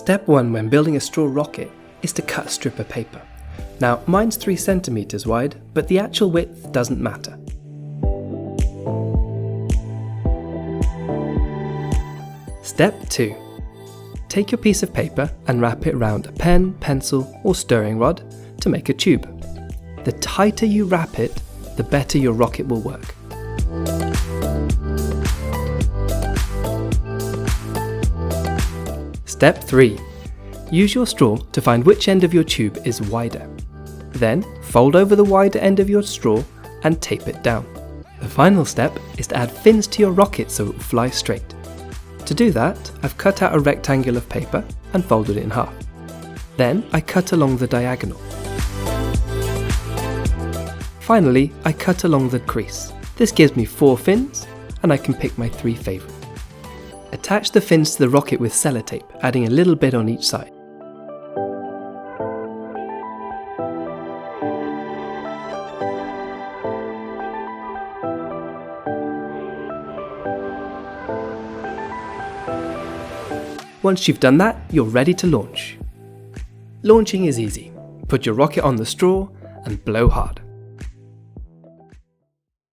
Step 1 when building a straw rocket is to cut a strip of paper. Now, mine's 3 centimeters wide, but the actual width doesn't matter. Step 2. Take your piece of paper and wrap it around a pen, pencil, or stirring rod to make a tube. The tighter you wrap it, the better your rocket will work. Step 3. Use your straw to find which end of your tube is wider. Then fold over the wider end of your straw and tape it down. The final step is to add fins to your rocket so it will fly straight. To do that, I've cut out a rectangle of paper and folded it in half. Then I cut along the diagonal. Finally, I cut along the crease. This gives me 4 fins, and I can pick my 3 favourite. Attach the fins to the rocket with sellotape, adding a little bit on each side. Once you've done that, you're ready to launch. Launching is easy. Put your rocket on the straw and blow hard.